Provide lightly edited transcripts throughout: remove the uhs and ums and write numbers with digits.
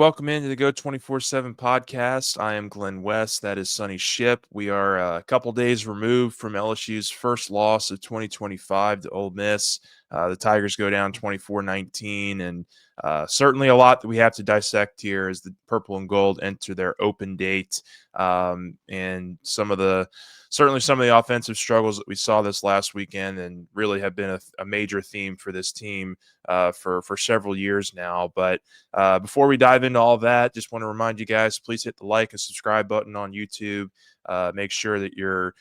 Welcome into the Go 24/7 podcast. I am Glenn West. That is Sonny Ship. We are a couple days removed from LSU's first loss of 2025 to Ole Miss. The Tigers go down 24-19, and certainly a lot that we have to dissect here as the purple and gold enter their open date, and certainly some of the offensive struggles that we saw this last weekend and really have been a major theme for this team for several years now. But before we dive into all that, just want to remind you guys, please hit the like and subscribe button on YouTube. Make sure that you're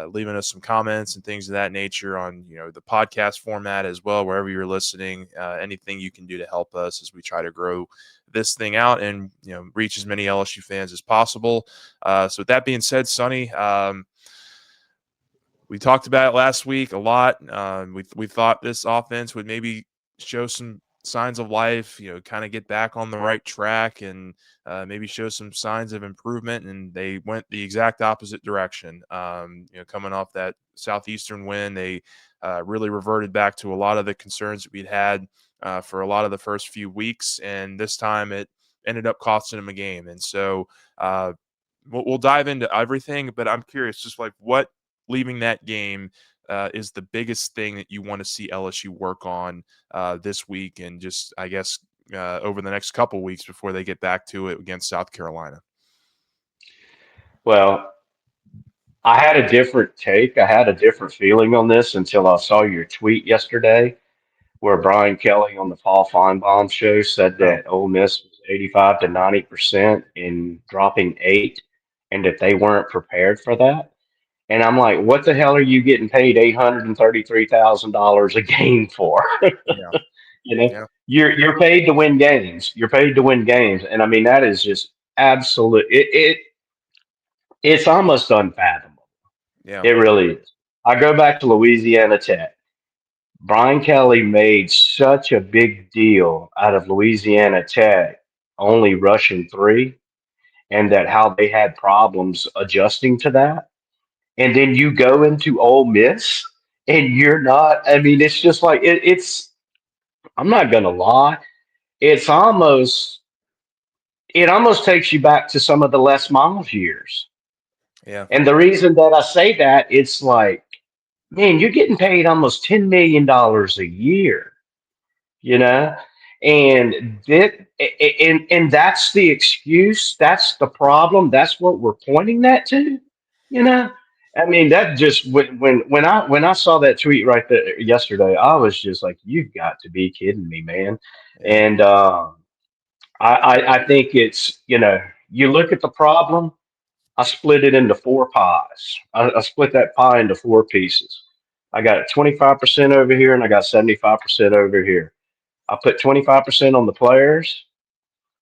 leaving us some comments and things of that nature on the podcast format as well, wherever you're listening. Anything you can do to help us as we try to grow this thing out and reach as many LSU fans as possible. So with that being said, Sonny, we talked about it last week a lot. We thought this offense would maybe show some signs of life, kind of get back on the right track and maybe show some signs of improvement. And they went the exact opposite direction. Coming off that Southeastern win, they really reverted back to a lot of the concerns that we'd had for a lot of the first few weeks. And this time it ended up costing them a game. And so we'll dive into everything, but I'm curious, just like what leaving that game is the biggest thing that you want to see LSU work on this week and just, I guess, over the next couple weeks before they get back to it against South Carolina? Well, I had a different take. I had a different feeling on this until I saw your tweet yesterday, where Brian Kelly on the Paul Feinbaum show said Oh, that Ole Miss was 85 to 90% in dropping eight, and that they weren't prepared for that. And I'm like, what the hell are you getting paid $833,000 a game for? yeah, You know, yeah, you're paid to win games. You're paid to win games, and I mean that is just absolute. It's almost unfathomable. yeah, It really is. I go back to Louisiana Tech. Brian Kelly made such a big deal out of Louisiana Tech only rushing three, and that how they had problems adjusting to that. And then you go into Ole Miss and you're not. I mean, it's just like it's. I'm not gonna lie. It's almost. It almost takes you back to some of the Les Miles years. yeah, And the reason that I say that, it's like, man, you're getting paid almost $10 million a year, you know, and and that's the excuse. That's the problem. That's what we're pointing that to, you know. I mean, that just when I saw that tweet right there yesterday, I was just like, "You've got to be kidding me, man!" yeah, And I think it's you look at the problem. I split it into four pies. I split that pie into four pieces. I got 25% over here and I got 75% over here. I put 25% on the players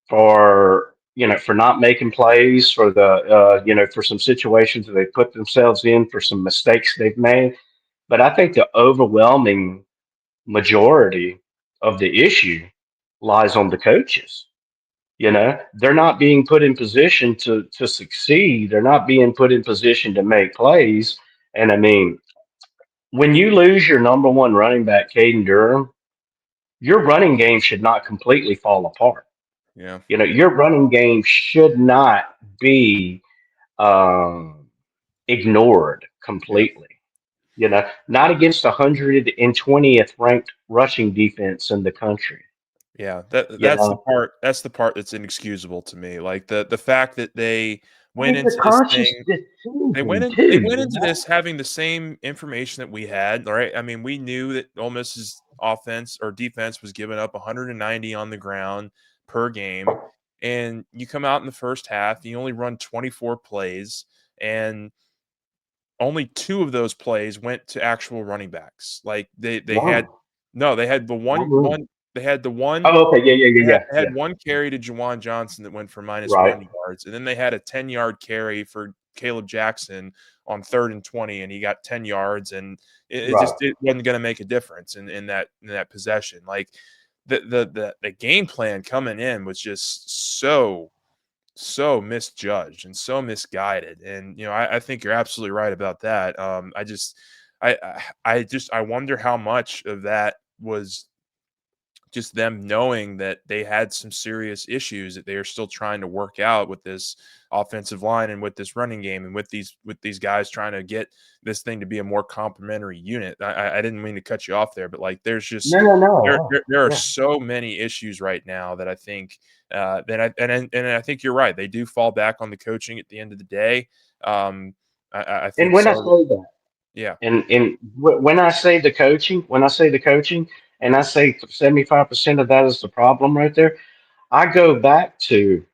for for not making plays for the for some situations that they put themselves in for some mistakes they've made. But I think the overwhelming majority of the issue lies on the coaches. They're not being put in position to succeed. They're not being put in position to make plays. And I mean, when you lose your number one running back, Caden Durham, your running game should not completely fall apart. yeah, Your running game should not be um, ignored yeah. completely. Not against the 120th ranked rushing defense in the country. Yeah, You that's the know, part that's inexcusable to me. Like the fact that they and went it's a into this conscious thing. decision too. They went into this having the same information that we had, right? I mean, we knew that Ole Miss's offense or defense was giving up 190 on the ground per game, and you come out in the first half, you only run 24 plays, and only two of those plays went to actual running backs. Like they had One, no, they had one rule. they had the one Oh, okay, yeah, yeah, yeah, yeah, they yeah. had one carry to Jawan Johnson that went for Right, -1 yards, and then they had a 10-yard carry for Caleb Jackson on 3rd and 20, and he got 10 yards, and right. it wasn't going to make a difference in that possession. Like the game plan coming in was just so misjudged and so misguided. And I think you're absolutely right about that. I wonder how much of that was just them knowing that they had some serious issues that they are still trying to work out with this offensive line and with this running game and with these guys trying to get this thing to be a more complementary unit. I didn't mean to cut you off there, but like there's just No, no, no. there are Yeah. so many issues right now that I think and I think you're right. They do fall back on the coaching at the end of the day. I And think when I so. say that, Yeah. when I say the coaching, and I say 75% of that is the problem right there, I go back to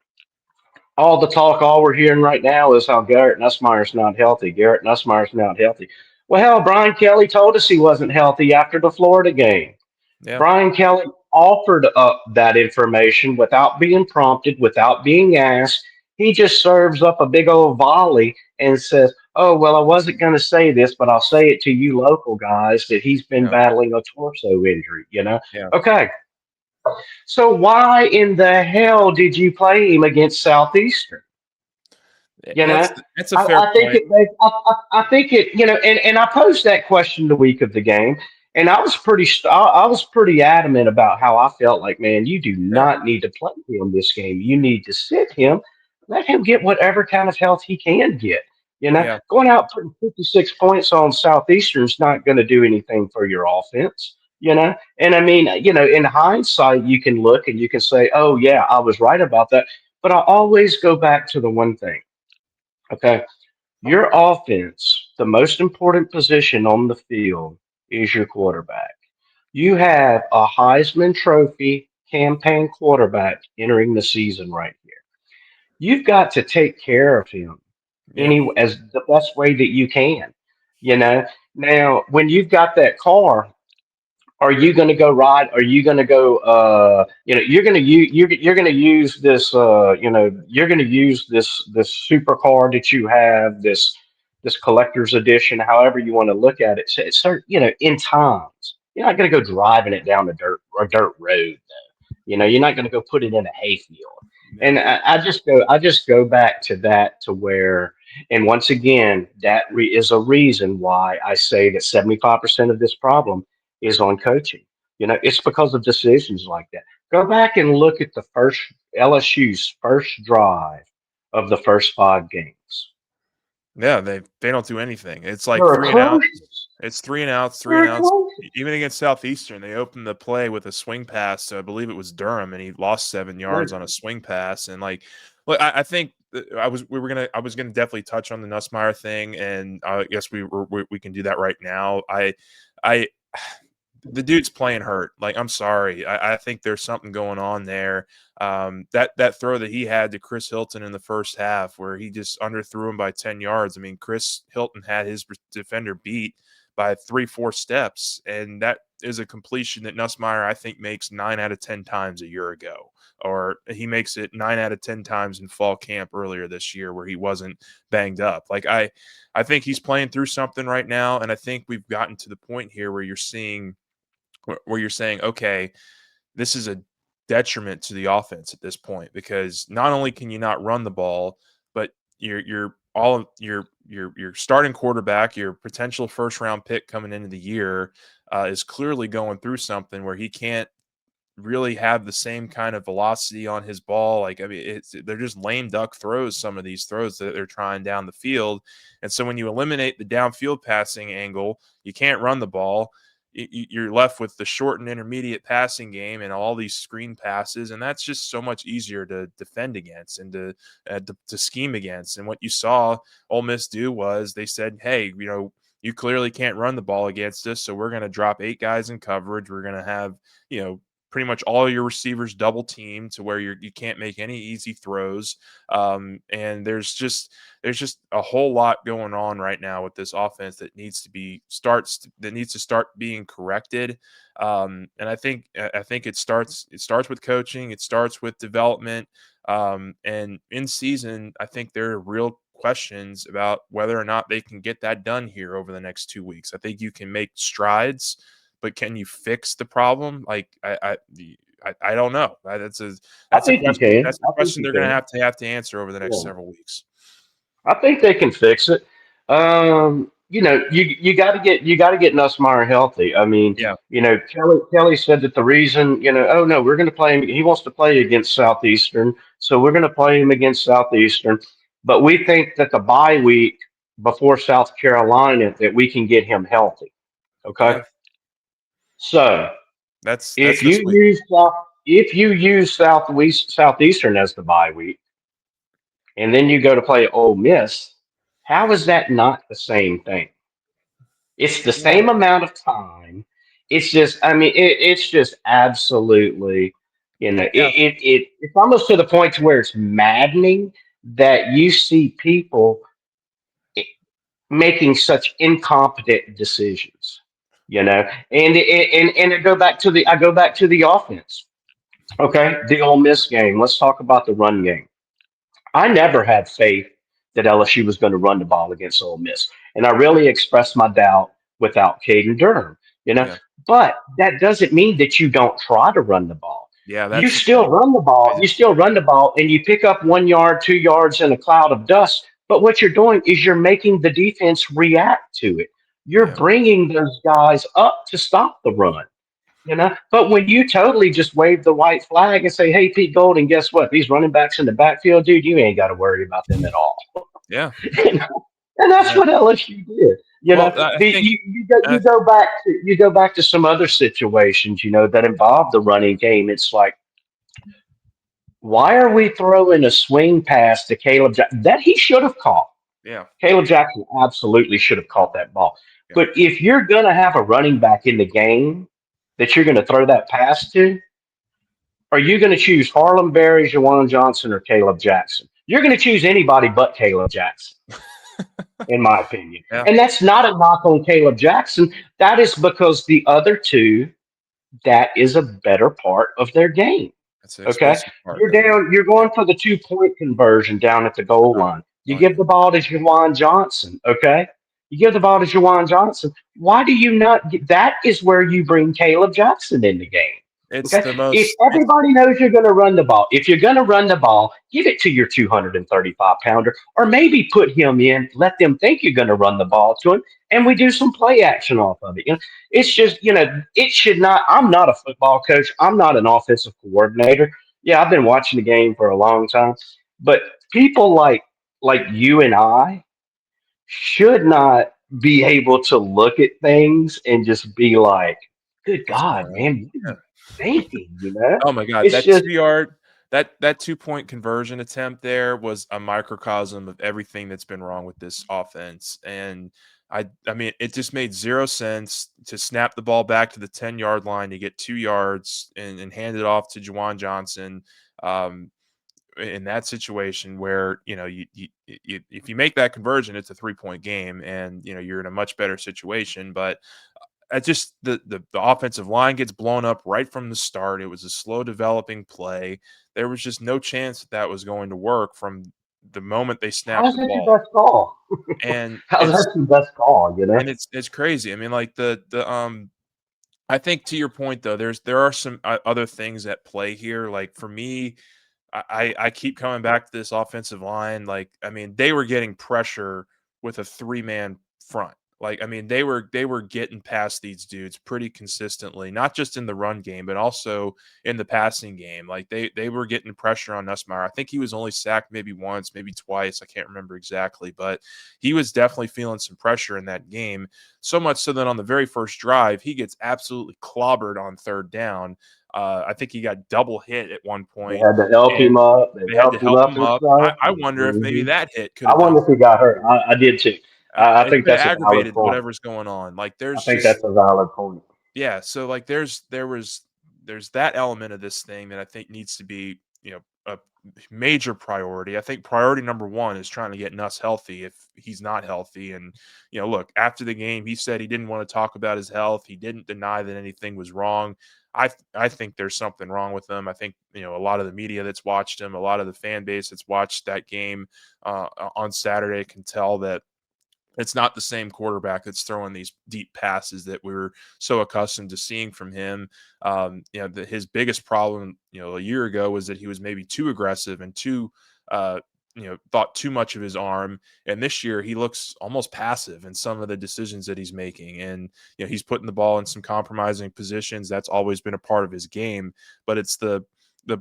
all the talk. All we're hearing right now is how Garrett Nussmeier's not healthy. Garrett Nussmeier's not healthy. Well, hell, Brian Kelly told us he wasn't healthy after the Florida game. Yeah. Brian Kelly offered up that information without being prompted, without being asked. He just serves up a big old volley and says, "Oh, well, I wasn't going to say this, but I'll say it to you local guys that he's been Yeah. battling a torso injury, you know?" Yeah. Okay, so why in the hell did you play him against Southeastern? You know, That's a fair I think point. I think it, and I posed that question the week of the game, and I was pretty adamant about how I felt like, man, you do Yeah. not need to play him this game. You need to sit him, let him get whatever kind of health he can get. Yeah. Going out putting 56 points on Southeastern is not going to do anything for your offense. And I mean, in hindsight, you can look and you can say, oh yeah, I was right about that. But I always go back to the one thing. Okay. Your offense, the most important position on the field is your quarterback. You have a Heisman Trophy campaign quarterback entering the season right here. You've got to take care of him Yeah. as the best way that you can. You know, now when you've got that car, are you going to go ride? Are you going to go? You're going to you're going to use this. You're going to use this supercar that you have, this collector's edition, however you want to look at it. So it's in times. You're not going to go driving it down a dirt road. You're not going to go put it in a hayfield. Yeah. And I just go back to that to where, and once again, that is a reason why I say that 75% of this problem is on coaching. It's because of decisions like that. Go back and look at the first LSU's first drive of the first 5 games. Yeah, they don't do anything. It's like They're 3 and outs. atrocious. It's 3 and outs, 3 and They're outs. atrocious. Even against Southeastern, they opened the play with a swing pass to, I believe it was Durham, and he lost 7 yards on a swing pass. And like, look, I think that I was gonna definitely touch on the Nussmeier thing, and I guess we can do that right now. I the dude's playing hurt. Like, I'm sorry. I think there's something going on there. That throw that he had to Chris Hilton in the first half, where he just underthrew him by 10 yards. I mean, Chris Hilton had his defender beat by 3-4 steps, and that is a completion that Nussmeier, I think, makes 9 out of 10 times a year ago, or he makes it 9 out of 10 times in fall camp earlier this year, where he wasn't banged up. Like, I think he's playing through something right now, and I think we've gotten to the point here where you're seeing where you're saying, okay, this is a detriment to the offense at this point, because not only can you not run the ball, but your starting quarterback, your potential first round pick coming into the year, is clearly going through something where he can't really have the same kind of velocity on his ball. Like, I mean, they're just lame duck throws, some of these throws that they're trying down the field. And so when you eliminate the downfield passing angle, you can't run the ball. You're left with the short and intermediate passing game and all these screen passes, and that's just so much easier to defend against and to scheme against. And what you saw Ole Miss do was they said, "Hey, you clearly can't run the ball against us, so we're going to drop 8 guys in coverage. We're going to have pretty much all your receivers double teamed to where you can't make any easy throws." And there's just a whole lot going on right now with this offense that needs to start being corrected. And I think it starts with coaching, it starts with development. And in season, I think there are real questions about whether or not they can get that done here over the next 2 weeks. I think you can make strides, but can you fix the problem? Like, I don't know. I That's a think you question. can. That's a I think question you they're going to can. have to answer over the next Yeah. several weeks. I think they can fix it. you got to get Nussmeier healthy. I mean, Yeah. Kelly said that the reason, oh no, we're going to play him. He wants to play against Southeastern, so we're going to play him against Southeastern. But we think that the bye week before South Carolina that we can get him healthy. Okay, Yeah. so That's if you this week. use South, if you use Southeastern as the bye week, and then you go to play Ole Miss, how is that not the same thing? It's the Well, same amount of time. It's just, I mean, it's just absolutely, yeah. it's almost to the point to where it's maddening that you see people i- making such incompetent decisions, and I go back to the offense. Okay, the Ole Miss game. Let's talk about the run game. I never had faith that LSU was going to run the ball against Ole Miss, and I really expressed my doubt without Caden Durham. You know, Yeah. but that doesn't mean that you don't try to run the ball. Yeah, You that's the still thing. run the ball. I You just still run the ball, and you pick up 1 yard, 2 yards in a cloud of dust. But what you're doing is you're making the defense react to it. You're yeah. bringing those guys up to stop the run. But when you totally just wave the white flag and say, "Hey, Pete Golden, guess what? These running backs in the backfield, dude, you ain't got to worry about them at all." Yeah. You know? And that's Yeah. what LSU did. Well, I think You I go back to some other situations, that involve the running game. It's like, why are we throwing a swing pass to Caleb Jackson that he should have caught? yeah. Caleb Jackson absolutely should have caught that ball. Yeah. But if you're going to have a running back in the game that you're going to throw that pass to, are you going to choose Harlem Berry, Jawan Johnson, or Caleb Jackson? You're going to choose anybody but Caleb Jackson, in my opinion. Yeah. And that's not a knock on Caleb Jackson. That is because the other two, that is a better part of their game. That's the Okay. explosive part of it. You're Yeah. going for the 2 point conversion down at the goal Oh, line. You oh give yeah. the ball to Jawan Johnson. Okay. You give the ball to Jawan Johnson. Why do you not? That is where you bring Caleb Jackson in the game. It's Okay. the If most it's everybody knows you're going to run the ball, if you're going to run the ball, give it to your 235-pounder, or maybe put him in, let them think you're going to run the ball to him, and we do some play action off of it. It's just, it should not. I'm not a football coach. I'm not an offensive coordinator. Yeah, I've been watching the game for a long time, but people like you and I should not be able to look at things and just be like, "Good what's God, going on. man, what are Yeah. you thinking?" Oh my god, It's that just 2 yard that 2 point conversion attempt there was a microcosm of everything that's been wrong with this offense. And I mean, it just made 0 sense to snap the ball back to the 10-yard line to get 2 yards and hand it off to Juwan Johnson. Um, in that situation where if you make that conversion, it's a 3 point game, and you're in a much better situation. But I just the offensive line gets blown up right from the start. It was a slow developing play. There was just no chance that that was going to work from the moment they snapped how's the that your ball. best call? And How's that your best call? it's crazy. I mean, like the I think to your point though, there are some other things at play here. Like for me, I keep coming back to this offensive line. Like, I mean, they were getting pressure with a 3-man front. Like, I mean, they were getting past these dudes pretty consistently, not just in the run game, but also in the passing game. Like they were getting pressure on Nussmeier. I think he was only sacked maybe once, maybe twice. I can't remember exactly, but he was definitely feeling some pressure in that game. So much so that on the very first drive, he gets absolutely clobbered on third down. I think he got double hit at one They point, had to help him and up. They they had to helped him help up him and up. stuff. I wonder if maybe hmm that hit could I have done wonder if he something. got hurt. I did too. I It think could have that's a valid aggravated point. whatever's going on. Like, I there's think just that's a valid point. yeah, so, like, there's that element of this thing that I think needs to be, a major priority. I think priority number 1 is trying to get Nuss healthy if he's not healthy. And, look, after the game, he said he didn't wanna talk about his health. He didn't deny that anything was wrong. I think there's something wrong with him. I think, a lot of the media that's watched him, a lot of the fan base that's watched that game, on Saturday can tell that it's not the same quarterback that's throwing these deep passes that we were so accustomed to seeing from him. His biggest problem, a year ago was that he was maybe too aggressive and too thought too much of his arm. And this year he looks almost passive in some of the decisions that he's making. And, he's putting the ball in some compromising positions. That's always been a part of his game, but it's the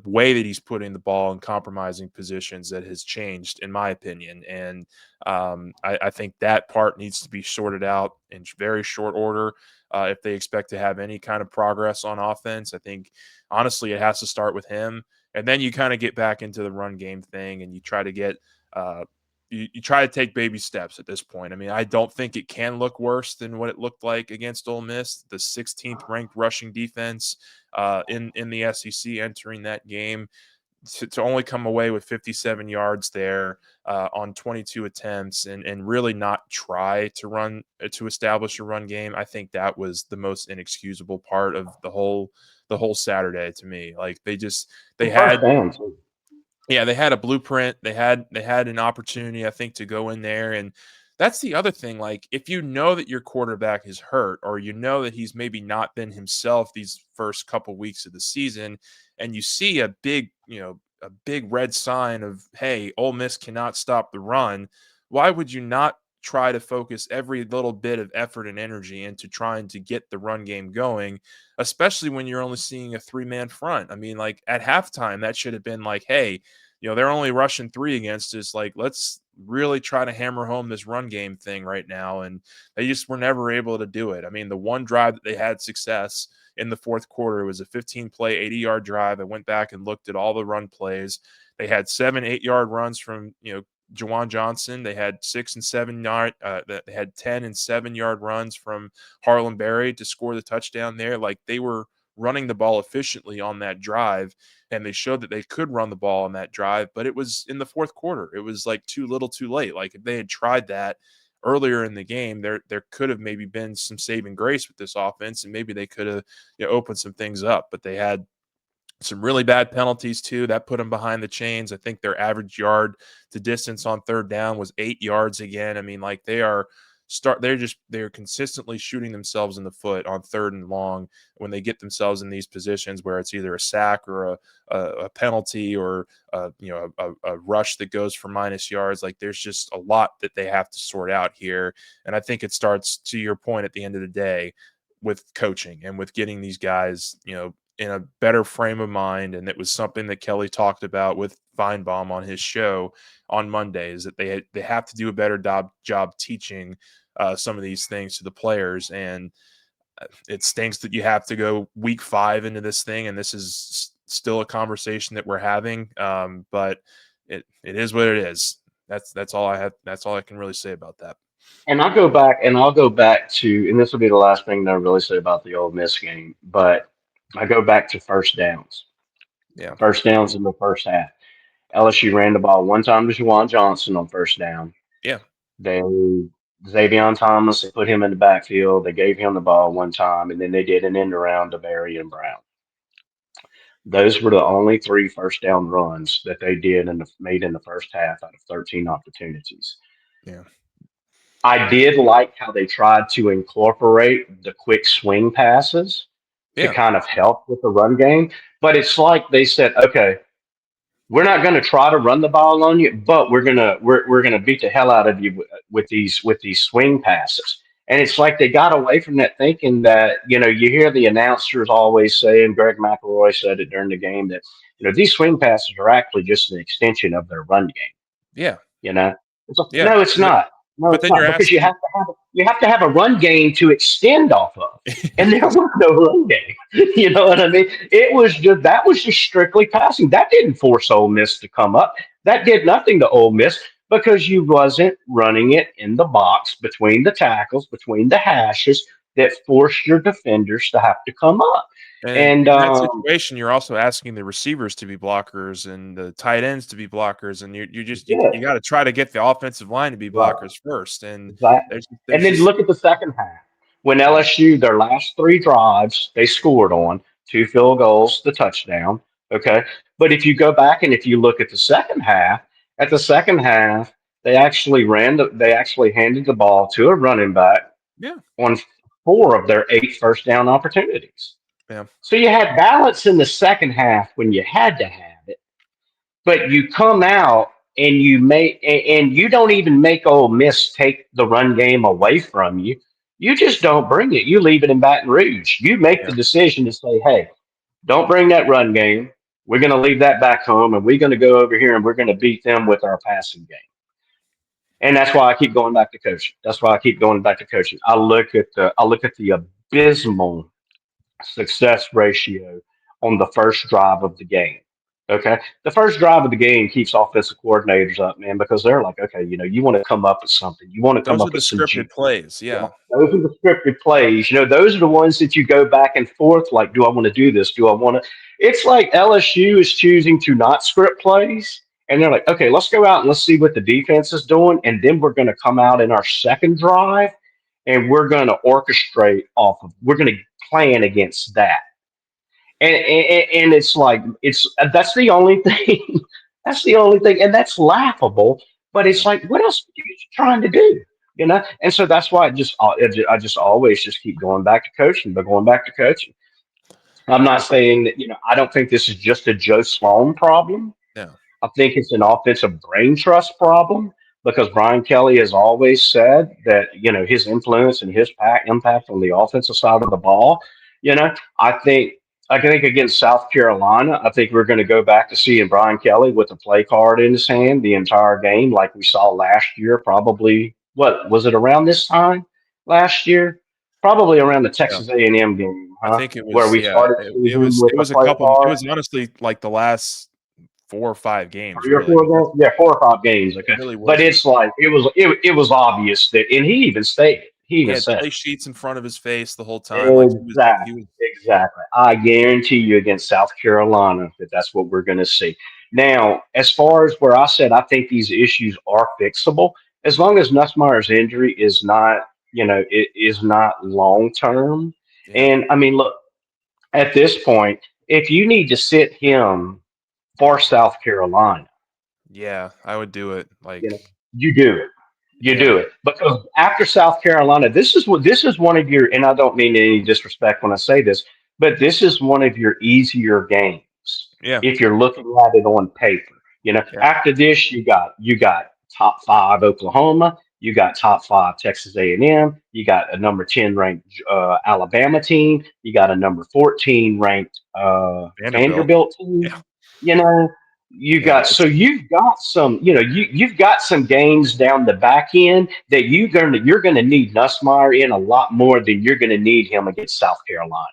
way that he's putting the ball in compromising positions that has changed, in my opinion. And I think that part needs to be sorted out in very short order if they expect to have any kind of progress on offense. I think, honestly, it has to start with him. And then you kind of get back into the run game thing and you try to get you try to take baby steps at this point. I mean, I don't think it can look worse than what it looked like against Ole Miss, the 16th ranked rushing defense in the SEC entering that game. To only come away with 57 yards there on 22 attempts and really not try to run to establish a run game. I think that was the most inexcusable part of the whole Saturday to me. Like they First had down too. yeah, they had a blueprint. They had an opportunity, I think, to go in there. And that's the other thing. Like, if you know that your quarterback is hurt, or you know that he's maybe not been himself these first couple weeks of the season, and you see a big red sign of, hey, Ole Miss cannot stop the run, why would you not try to focus every little bit of effort and energy into trying to get the run game going, especially when you're only seeing a three-man front? I mean, like, at halftime, that should have been like, hey, they're only rushing three against us. Like, let's really try to hammer home this run game thing right now. And they just were never able to do it. I mean, the one drive that they had success in the fourth quarter was a 15-play, 80-yard drive. I went back and looked at all the run plays. They had 7 8-yard runs from, Jawan Johnson. They had 6 and 7 yard. They had 10 and 7-yard runs from Harlan Berry to score the touchdown there. Like, they were running the ball efficiently on that drive, and they showed that they could run the ball on that drive, but it was in the fourth quarter. It was like too little too late. Like, if they had tried that earlier in the game, there could have maybe been some saving grace with this offense, and maybe they could have opened some things up. But they had some really bad penalties too that put them behind the chains. I think their average yard to distance on third down was 8 yards again. I mean, like, they're consistently shooting themselves in the foot on third and long when they get themselves in these positions where it's either a sack or a penalty or a rush that goes for minus yards. Like, there's just a lot that they have to sort out here. And I think it starts, to your point, at the end of the day, with coaching and with getting these guys, in a better frame of mind. And it was something that Kelly talked about with Feinbaum on his show on Monday, is that they have to do a better job teaching some of these things to the players. And it stinks that you have to go week 5 into this thing, and this is still a conversation that we're having. But it is what it is. That's all I have. That's all I can really say about that. And I'll go back to, and this will be the last thing that I really say about the Ole Miss game, but I go back to first downs. Yeah. First downs in the first half. LSU ran the ball one time to Juwan Johnson on first down. Yeah. They Xavier Thomas, they put him in the backfield. They gave him the ball one time, and then they did an end around to Berry and Brown. Those were the only 3 first down runs that they did and made in the first half out of 13 opportunities. Yeah. I did like how they tried to incorporate the quick swing passes to Yeah. kind of help with the run game. But it's like they said, okay, we're not going to try to run the ball on you, but we're gonna beat the hell out of you with these swing passes. And it's like they got away from that thinking that you hear the announcers always say, and Greg McElroy said it during the game, that these swing passes are actually just an extension of their run game. Yeah. You know, Yeah. no, it's not. No, But it's then you're not, because asking. you have to have a run game to extend off of, and there was no run game. You know what I mean? That was just strictly passing. That didn't force Ole Miss to come up. That did nothing to Ole Miss because you wasn't running it in the box between the tackles, between the hashes that forced your defenders to have to come up. And And in that situation, you're also asking the receivers to be blockers and the tight ends to be blockers, and yeah, you got to try to get the offensive line to be right. blockers first. And Exactly. And there's then just look at the second half. When yeah, LSU, their last 3 drives, they scored on 2 field goals, the touchdown. Okay. But if you go back and if you look at the second half, they actually handed the ball to a running back yeah, on 4 of their 8 first down opportunities. yeah, So you had balance in the second half when you had to have it, but you come out and you don't even make Ole Miss take the run game away from you. You just don't bring it. You leave it in Baton Rouge. You make the Yeah. decision to say, hey, don't bring that run game. We're going to leave that back home, and we're going to go over here and we're going to beat them with our passing game. And that's why I keep going back to coaching. That's why I keep going back to coaching. I look at the abysmal success ratio on the first drive of the game. Okay. The first drive of the game keeps offensive coordinators up, man, because they're like, okay, you want to come up with something. You want to come Those up are the with some scripted juice. plays. Yeah, Yeah. those are the scripted plays. Those are the ones that you go back and forth. Like, do I want to do this? Do I want to? It's like LSU is choosing to not script plays, and they're like, okay, let's go out and let's see what the defense is doing, and then we're going to come out in our second drive, and we're going to orchestrate off of. We're going to plan against that, and it's like it's that's the only thing. That's the only thing, and that's laughable. But it's Yeah. like, what else are you trying to do? And so that's why I just always just keep going back to coaching, but going back to coaching. I'm not saying that I don't think this is just a Joe Sloan problem. Yeah. I think it's an offensive brain trust problem because Brian Kelly has always said that his influence and his impact on the offensive side of the ball. You know, I think I think against South Carolina, I think we're going to go back to seeing Brian Kelly with a play card in his hand the entire game, like we saw last year. Probably what was it around this time last year? Probably around the Yeah. Texas A&M game, I huh? think it Where was, we yeah, started it season was with it the was a play couple it card. was honestly like the last 4 or 5 games, 3 or 4 really. games, yeah, 4 or 5 games. It Okay, really but wasn't. it's like it was obvious that, and he even stated, he He even had said, play sheets in front of his face the whole time, like, he exactly, was exactly. I guarantee you against South Carolina that that's what we're going to see. Now, as far as where I said I think these issues are fixable, as long as Nussmeier's injury is not, it is not long term. yeah, And I mean, look, at this point, if you need to sit him for South Carolina, yeah, I would do it, you know, like, you do it. You yeah, do it because after South Carolina, this is one of your, and I don't mean any disrespect when I say this, but this is one of your easier games yeah, if you're looking at it on paper. yeah, After this, you got top 5 Oklahoma, you got top 5 Texas A&M, you got a number 10 ranked Alabama team, you got a number 14 ranked Vanderbilt, Vanderbilt yeah, team. You know, yeah, it's you've got some you've got some games down the back end that you're gonna need Nussmeier in a lot more than you're gonna need him against South Carolina.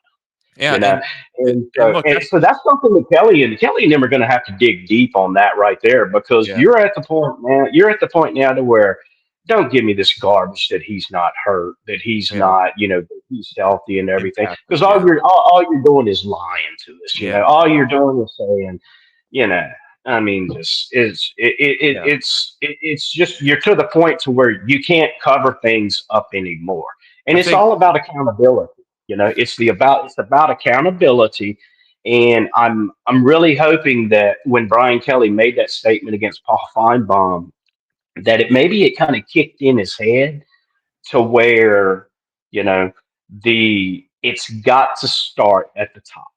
yeah, You know, and look, and that's so that's something that Kelly and them are gonna have to dig deep on that right there because yeah, you're at the point now. You're at the point now to where don't give me this garbage that he's not hurt, that he's yeah, not, that he's healthy and everything. Because impacting, yeah, all you're doing is lying to us. yeah, All you're doing is saying, you know, I mean, this is yeah, it's just you're to the point to where you can't cover things up anymore, and I it's think, all about accountability. It's about accountability, and I'm really hoping that when Brian Kelly made that statement against Paul Feinbaum, that it kind of kicked in his head to where you know it's got to start at the top.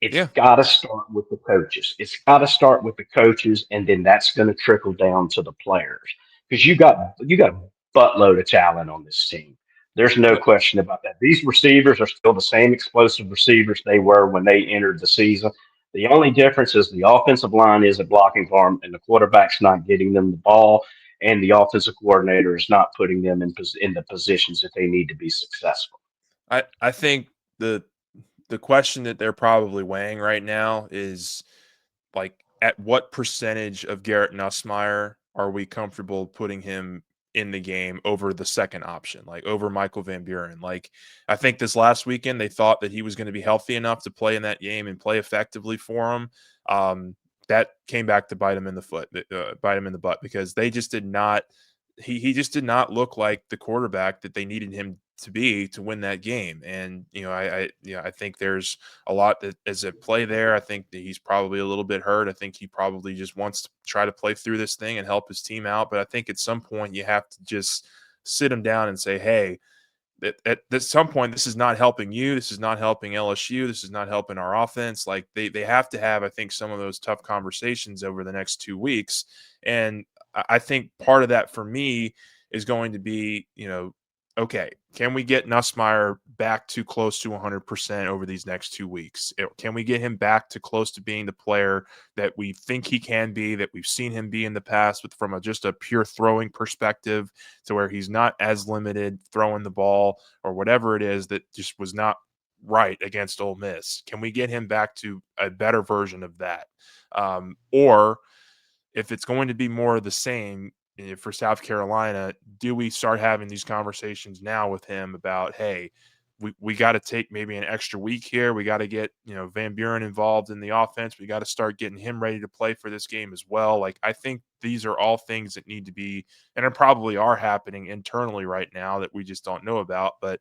It's yeah, got to start with the coaches. It's got to start with the coaches, and then that's going to trickle down to the players because you got a buttload of talent on this team. There's no yep, question about that. These receivers are still the same explosive receivers they were when they entered the season. The only difference is the offensive line isn't blocking for them, and the quarterback's not getting them the ball, and the offensive coordinator is not putting them in the positions that they need to be successful. I think the question that they're probably weighing right now is, like, at what percentage of Garrett Nussmeier are we comfortable putting him in the game over the second option, like over Michael Van Buren? Like, I think this last weekend they thought that he was going to be healthy enough to play in that game and play effectively for him. That came back to bite him in the foot, bite him in the butt because they just did not. He just did not look like the quarterback that they needed him to be to win that game. And I think there's a lot that is at play there. I think that he's probably a little bit hurt. I think he probably just wants to try to play through this thing and help his team out. But I think at some point you have to just sit him down and say, hey, at some point, this is not helping you. This is not helping LSU. This is not helping our offense. Like they have to have, I think, some of those tough conversations over the next 2 weeks. And I think part of that for me is going to be, okay, can we get Nussmeier back to close to 100% over these next 2 weeks? Can we get him back to close to being the player that we think he can be, that we've seen him be in the past, with from just a pure throwing perspective, to where he's not as limited throwing the ball or whatever it is that just was not right against Ole Miss? Can we get him back to a better version of that? Or if it's going to be more of the same for South Carolina, do we start having these conversations now with him about, hey, we got to take maybe an extra week here. We got to get, Van Buren involved in the offense. We got to start getting him ready to play for this game as well. Like, I think these are all things that need to be, and it probably are happening internally right now that we just don't know about. But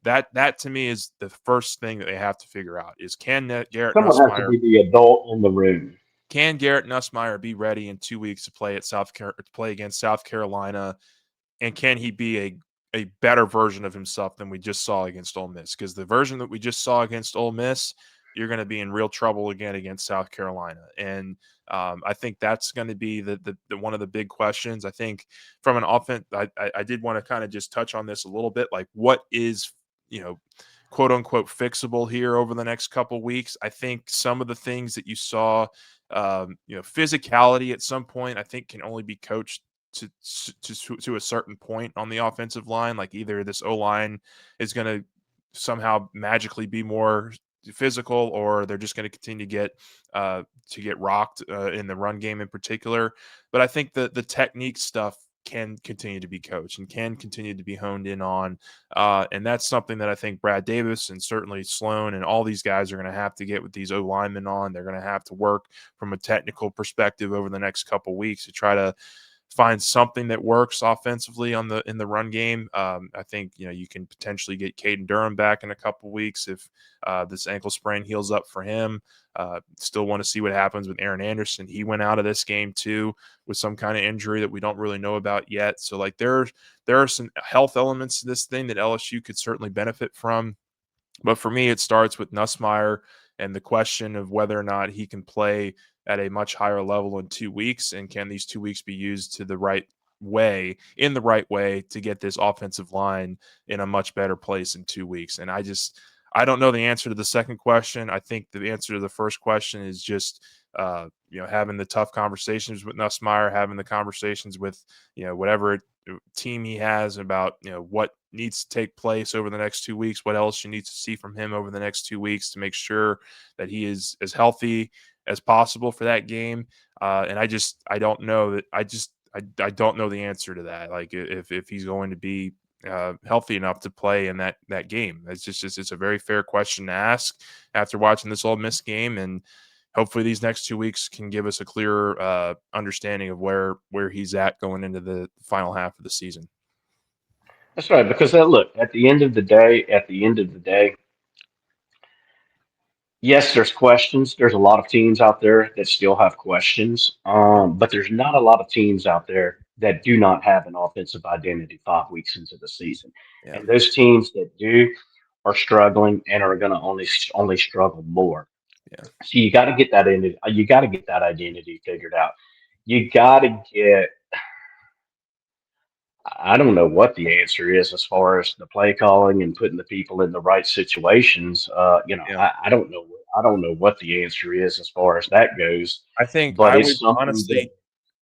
that to me is the first thing that they have to figure out is, Garrett Someone has to Nussmeier be the adult in the room. can Garrett Nussmeier be ready in 2 weeks to play against South Carolina, and can he be a better version of himself than we just saw against Ole Miss? Because the version that we just saw against Ole Miss, you're going to be in real trouble again against South Carolina. And I think that's going to be the one of the big questions. I think from an offense, I did want to kind of just touch on this a little bit, like what is, quote unquote fixable here over the next couple weeks. I think some of the things that you saw, physicality at some point, I think can only be coached to a certain point on the offensive line. Like, either this O line is going to somehow magically be more physical, or they're just going to continue to get rocked in the run game in particular. But I think the technique stuff can continue to be coached and can continue to be honed in on. And that's something that I think Brad Davis and certainly Sloan and all these guys are going to have to get with these O linemen on. They're going to have to work from a technical perspective over the next couple weeks to try to find something that works offensively in the run game. I think you can potentially get Caden Durham back in a couple weeks if this ankle sprain heals up for him. Still want to see what happens with Aaron Anderson. He went out of this game too with some kind of injury that we don't really know about yet. So like there are some health elements to this thing that LSU could certainly benefit from. But for me, it starts with Nussmeier and the question of whether or not he can play at a much higher level in 2 weeks, and can these 2 weeks be used in the right way to get this offensive line in a much better place in 2 weeks. And I don't know the answer to the second question. I think the answer to the first question is just having the tough conversations with Nussmeier, having the conversations with whatever team he has about what needs to take place over the next 2 weeks, what else you need to see from him over the next 2 weeks to make sure that he is as healthy as possible for that game. And I don't know that I don't know the answer to that. Like, if he's going to be healthy enough to play in that game. It's a very fair question to ask after watching this Ole Miss game, and hopefully these next 2 weeks can give us a clearer understanding of where he's at going into the final half of the season. That's right, because look, at the end of the day, yes, there's questions. There's a lot of teams out there that still have questions, Yep. but there's not a lot of teams out there that do not have an offensive identity 5 weeks into the season. Yeah. And those teams that do are struggling and are going to only struggle more. Yeah. So you got to get that in. You got to get that identity figured out. You got to get. I don't know what the answer is as far as the play calling and putting the people in the right situations. Yeah. I don't know. I don't know what the answer is as far as that goes, I think but it's something that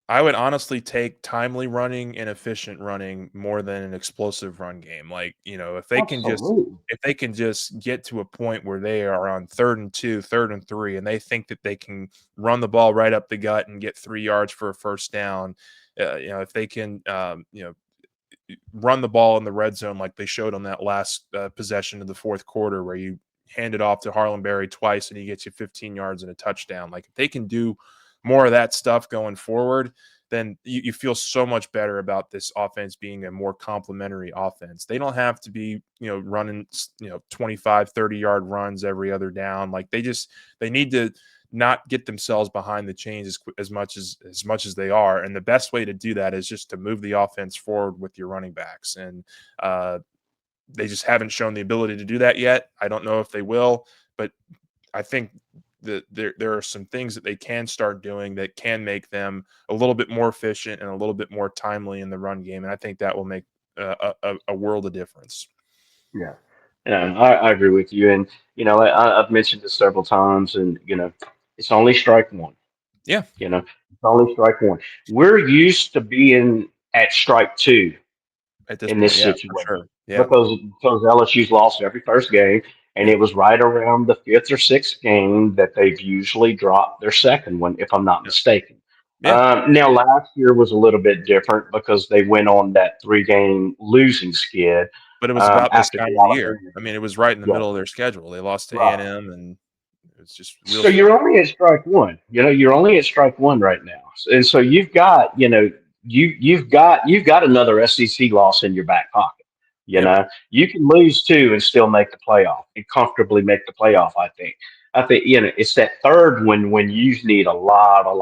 I would honestly take timely running and efficient running more than an explosive run game. Like, absolutely. if they can just get to a point where they are on 3rd and 2, 3rd and 3, and they think that they can run the ball right up the gut and get 3 yards for a first down, if they can, run the ball in the red zone like they showed on that last possession of the fourth quarter, where you hand it off to Harlan Berry twice and he gets you 15 yards and a touchdown. Like, if they can do more of that stuff going forward, then you feel so much better about this offense being a more complementary offense. They don't have to be, running, 25, 30-yard runs every other down. Like, they need to not get themselves behind the chains as much as they are. And the best way to do that is just to move the offense forward with your running backs. And they just haven't shown the ability to do that yet. I don't know if they will, but I think that there are some things that they can start doing that can make them a little bit more efficient and a little bit more timely in the run game, and I think that will make a world of difference. Yeah. Yeah, I agree with you. And, I've mentioned this several times, and, it's only strike one. Yeah, It's only strike one. We're used to being at strike two at this in point, this yeah, for situation sure. Yeah, because LSU's lost every first game, and yep, it was right around the fifth or sixth game that they've usually dropped their second one, if I'm not yep, mistaken. yeah. Now, last year was a little bit different because they went on that three-game losing skid But it was about this after time the of the year. Alabama I game. mean, it was right in the Yeah, middle of their schedule. They lost to right. A&M, and it's just real So short. you're only at strike one. You're only at strike one right now, and so you've got another SEC loss in your back pocket. Yep. You can lose two and still make the playoff and comfortably make the playoff. I think it's that third one when you need a lot of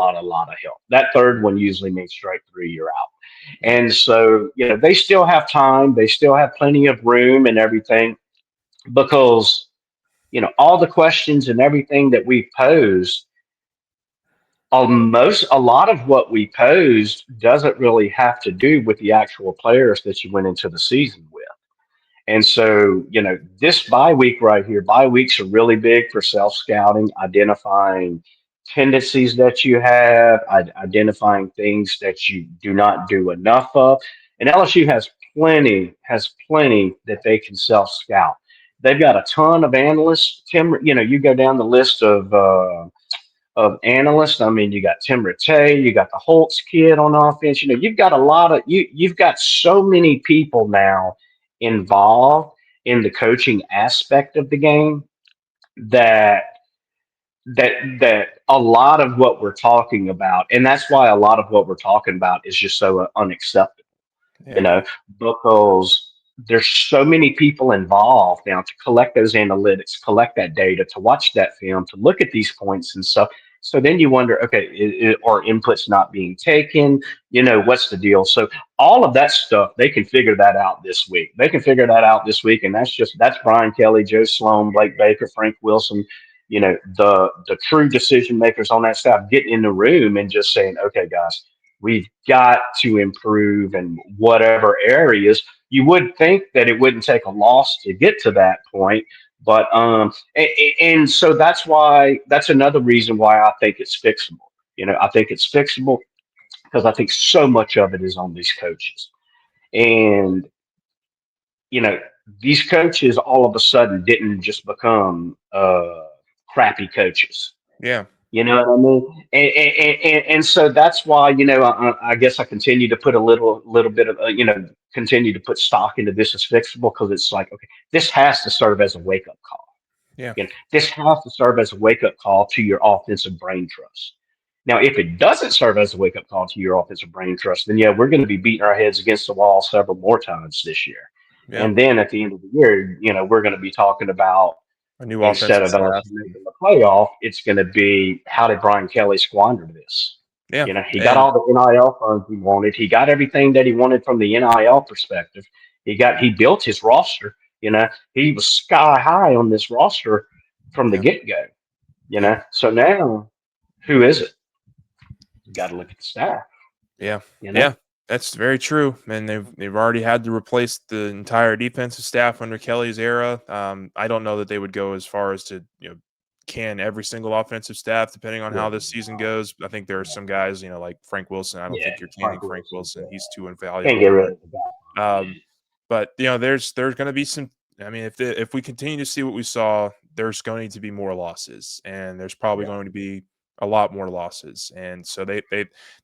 help. That third one usually means strike three, you're out. Yep. And so they still have time. They still have plenty of room and everything because all the questions and everything that we've posed, a lot of what we posed doesn't really have to do with the actual players that you went into the season with. And so, this bye week right here, bye weeks are really big for self scouting, identifying tendencies that you have, identifying things that you do not do enough of. And LSU has plenty that they can self scout. They've got a ton of analysts. Tim, you go down the list of analysts. I mean, you got Tim Rattay, you got the Holtz kid on offense. You've got a lot of you've got so many people now involved in the coaching aspect of the game that that a lot of what we're talking about, and that's why a lot of what we're talking about is just so unacceptable you Yeah. know, because there's so many people involved now to collect those analytics, collect that data, to watch that film, to look at these points and stuff. So then you wonder, okay, are inputs not being taken? What's the deal? So all of that stuff, they can figure that out this week. They can figure that out this week, and that's Brian Kelly, Joe Sloan, Blake Baker, Frank Wilson. The true decision makers on that staff getting in the room and just saying, okay, guys, we've got to improve in whatever areas. You would think that it wouldn't take a loss to get to that point, but and so that's another reason why I think it's fixable. I think it's fixable because I think so much of it is on these coaches, and you know these coaches all of a sudden didn't just become crappy coaches. Yeah. You know what I mean? And so that's why, I guess I continue to put a little bit of, continue to put stock into this as fixable because it's like, okay, this has to serve as a wake up call. Yeah. This has to serve as a wake up call to your offensive brain trust. Now, if it doesn't serve as a wake up call to your offensive brain trust, then yeah, we're going to be beating our heads against the wall several more times this year. Yeah. And then at the end of the year, we're going to be talking about A new instead offensive of LSU staff. making the playoff, it's going to be how did Brian Kelly squander this? Yeah. He got And all the NIL funds he wanted. He got everything that he wanted from the NIL perspective. He built his roster. He was sky high on this roster from the yeah. get go. Yeah. So now who is it? You got to look at the staff. Yeah. You know, Yeah. That's very true. And they've already had to replace the entire defensive staff under Kelly's era. I don't know that they would go as far as to, can every single offensive staff, depending on yeah, how this season goes. I think there are some guys, like Frank Wilson. I don't yeah. think you're canning Frank Frank Wilson Wilson. He's too can't get invaluable. rid of the guy. Um, but there's going to be some. I mean, if we continue to see what we saw, there's going to be more losses, and there's probably Yeah, going to be a lot more losses. And so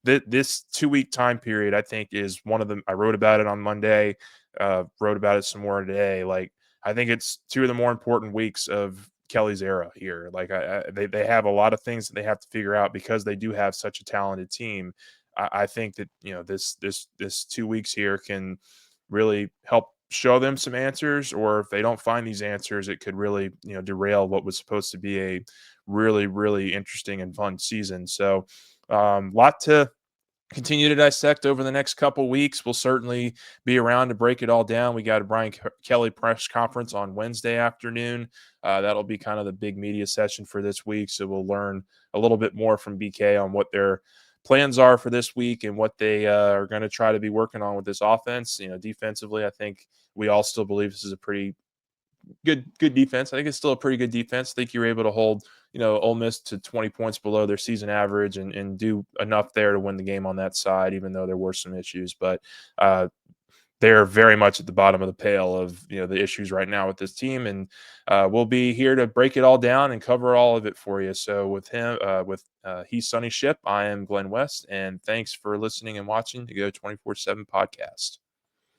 this 2 week time period, I think, is one of them. I wrote about it on Monday. Wrote about it some more today. Like, I think it's two of the more important weeks of Kelly's era here. Like, they have a lot of things that they have to figure out because they do have such a talented team. I think that this 2 weeks here can really help show them some answers, or if they don't find these answers, it could really derail what was supposed to be a really, really interesting and fun season. So lot to continue to dissect over the next couple weeks. We'll certainly be around to break it all down. We got a Brian Kelly press conference on Wednesday afternoon. That'll be kind of the big media session for this week. So we'll learn a little bit more from BK on what their plans are for this week and what they are going to try to be working on with this offense. Defensively, I think we all still believe this is a pretty good defense. I think it's still a pretty good defense. I think you're able to hold, Ole Miss to 20 points below their season average and do enough there to win the game on that side, even though there were some issues. But they're very much at the bottom of the pale of the issues right now with this team, and we'll be here to break it all down and cover all of it for you. So he's Sonny Ship, I am Glenn West, and thanks for listening and watching the Go 24/7 podcast.